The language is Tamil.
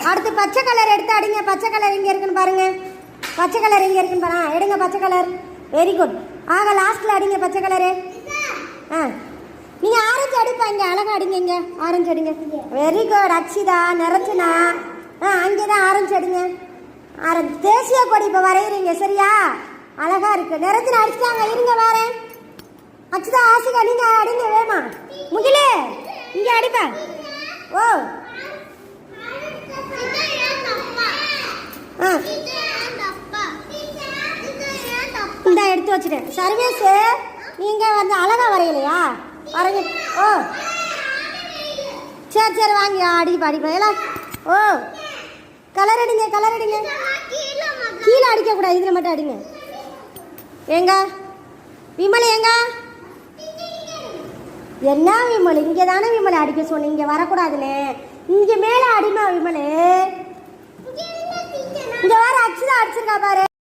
அடுத்து பச்சை கலர் எடுத்து அடிங்க. பச்சை கலர் இங்கே இருக்குன்னு பாருங்க. பச்சை கலர் இங்கே இருக்குன்னு பாருங்க. எடுங்க பச்சை கலர். Very good. ஆக லாஸ்ட்டில் அடிங்க பச்சை கலரு. நீங்கள் ஆரஞ்சு அடிப்பா. இங்கே அழகாக அடிங்க. இங்கே ஆரஞ்சு அடிங்க. Very good Akshita. நிறச்சுனா அங்கே தான் ஆரஞ்சு அடிங்க. ஆரஞ்சு தேசிய கொடி இப்போ வரைகிறீங்க சரியா? அழகாக இருக்குது. நிறச்சுனா அடிச்சுட்டாங்க. இருங்க வரேன். அக்ஷிதா ஆசிகா நீங்கள் அடிங்க வேமா. முகிலே இங்கே அடிப்பா. ஓ இந்த எடுத்து வச்சுட்டேன். சர்வேஸு நீங்கள் வந்து அழகாக வரையலையா? வரைங்க. ஓ சரி சரி வாங்கி அடிப்பா அடிப்பா எல்லாம். ஓ கலர் அடிங்க கலர் அடிங்க. கீழே அடிக்கக்கூடாது, இதில் மட்டும் அடிங்க. ஏங்க விமல் ஏங்க என்ன விமல் இங்கே தானே விமல் அடிக்க சொன்னீங்க. இங்கே வரக்கூடாதுன்னு இங்கே மேலே அடிமா விமல். இங்கே வர அடிச்சுதான் அடிச்சிருக்கா பாரு.